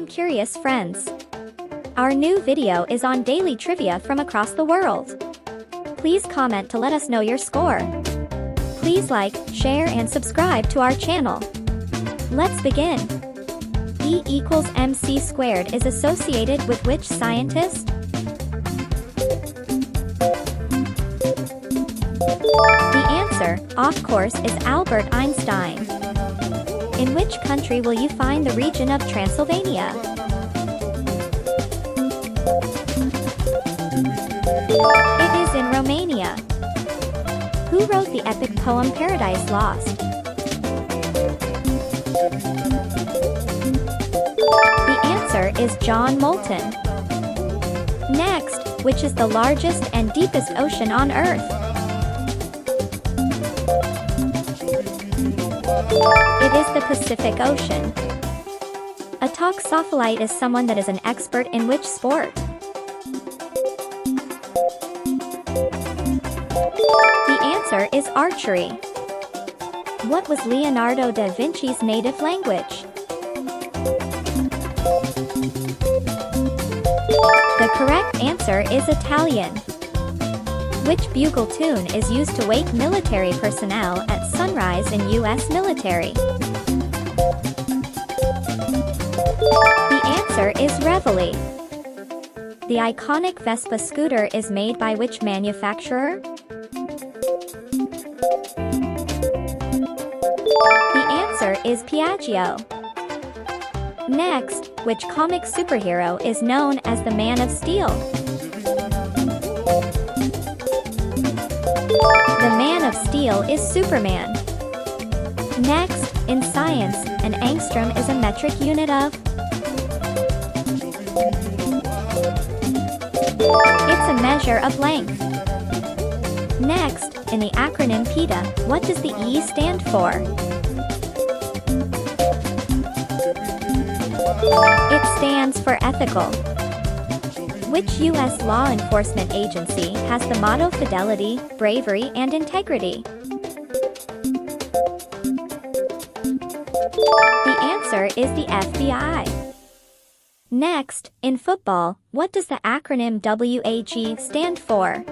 curious friends. Our new video is on daily trivia from across the world. Please comment to let us know your score. Please like, share and subscribe to our channel. Let's begin. E equals mc squared is associated with which scientist? The answer, of course, is Albert Einstein. In which country will you find the region of Transylvania? It is in Romania. Who wrote the epic poem Paradise Lost? The answer is John Moulton. Next, which is the largest and deepest ocean on Earth? It is the Pacific Ocean. A toxopholite is someone that is an expert in which sport? The answer is archery. What was Leonardo da Vinci's native language? The correct answer is Italian. Which bugle tune is used to wake military personnel at sunrise in U.S. military? The answer is Reveille. The iconic Vespa scooter is made by which manufacturer? The answer is Piaggio. Next, which comic superhero is known as the Man of Steel? The Man of Steel is Superman. Next, in science, an angstrom is a metric unit of? It's a measure of length. Next, in the acronym PETA, what does the E stand for? It stands for ethical. Which U.S. law enforcement agency has the motto fidelity, bravery, and integrity? The answer is the FBI. Next, in football, what does the acronym WAG stand for?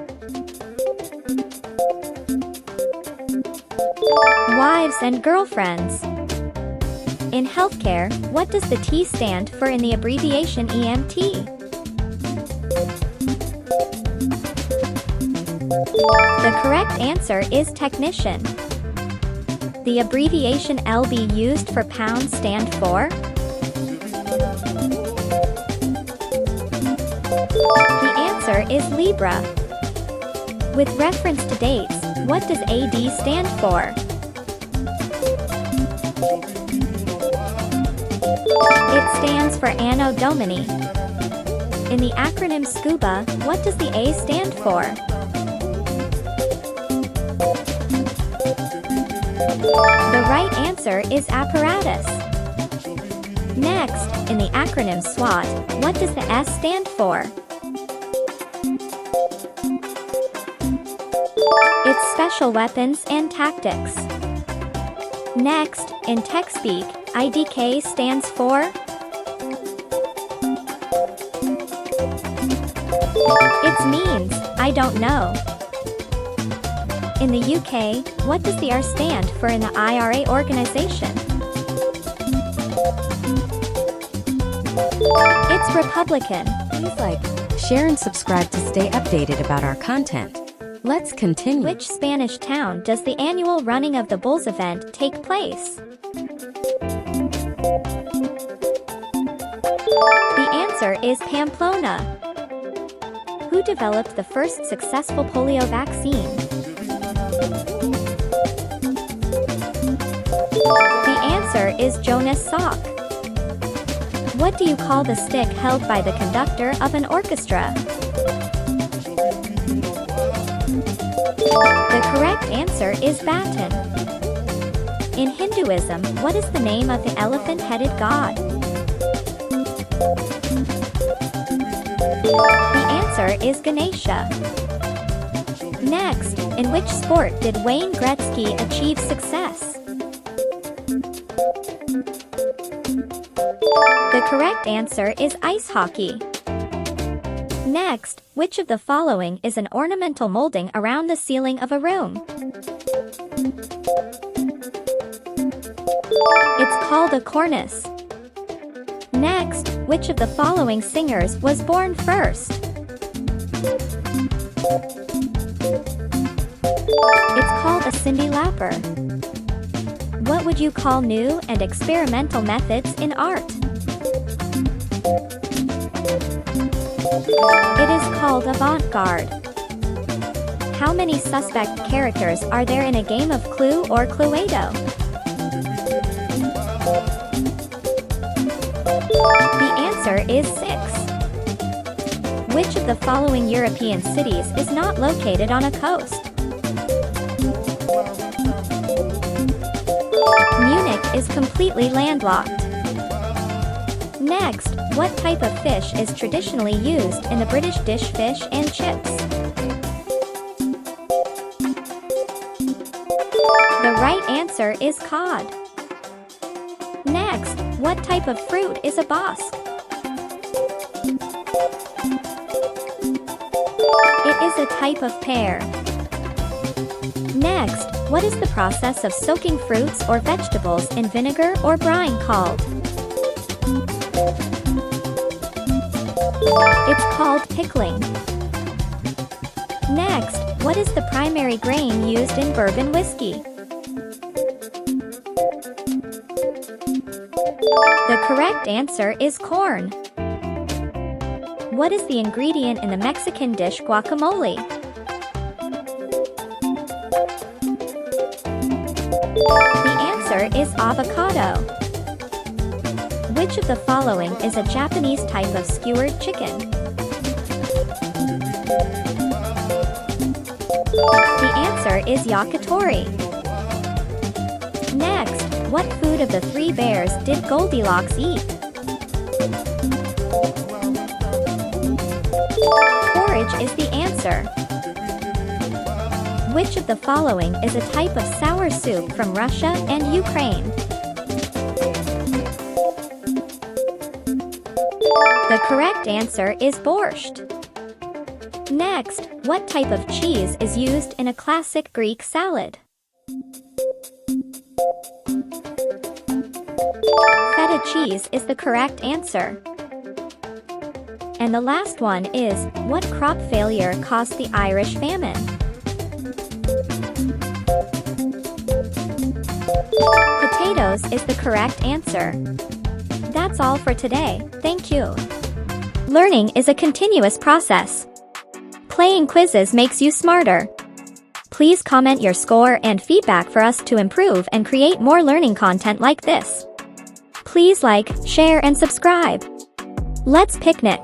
Wives and girlfriends. In healthcare, what does the T stand for in the abbreviation EMT? The correct answer is technician. The abbreviation LB used for pound stand for? The answer is Libra. With reference to dates, what does AD stand for? It stands for Anno Domini. In the acronym SCUBA, what does the A stand for? The right answer is apparatus. Next, in the acronym SWAT, what does the S stand for? It's Special Weapons and Tactics. Next, in tech speak, IDK stands for? It means, I don't know. In the UK, what does the R stand for in the IRA organization? It's Republican. Please like, share and subscribe to stay updated about our content. Let's continue. Which Spanish town does the annual Running of the Bulls event take place? The answer is Pamplona. Who developed the first successful polio vaccine? The answer is Jonas Salk. What do you call the stick held by the conductor of an orchestra? The correct answer is baton. In Hinduism, what is the name of the elephant-headed god? The answer is Ganesha. Next, in which sport did Wayne Gretzky achieve success? The correct answer is ice hockey. Next, which of the following is an ornamental molding around the ceiling of a room? It's called a cornice. Next, which of the following singers was born first? It's called a Cyndi Lauper. What would you call new and experimental methods in art? It is called avant-garde. How many suspect characters are there in a game of Clue or Cluedo? The answer is 6. Which of the following European cities is not located on a coast? Munich is completely landlocked. Next, what type of fish is traditionally used in the British dish fish and chips? The right answer is cod. Next, what type of fruit is a bosc? It is a type of pear. Next, what is the process of soaking fruits or vegetables in vinegar or brine called? It's called pickling. Next, what is the primary grain used in bourbon whiskey? The correct answer is corn. What is the ingredient in the Mexican dish guacamole? The answer is avocado. Which of the following is a Japanese type of skewered chicken? The answer is yakitori. Next, what food of the three bears did Goldilocks eat? Porridge is the answer. Which of the following is a type of sour soup from Russia and Ukraine? The correct answer is borscht. Next, what type of cheese is used in a classic Greek salad? Feta cheese is the correct answer. And the last one is, what crop failure caused the Irish famine? Potatoes is the correct answer. That's all for today, thank you. Learning is a continuous process. Playing quizzes makes you smarter. Please comment your score and feedback for us to improve and create more learning content like this. Please like, share and subscribe. Let's picnic.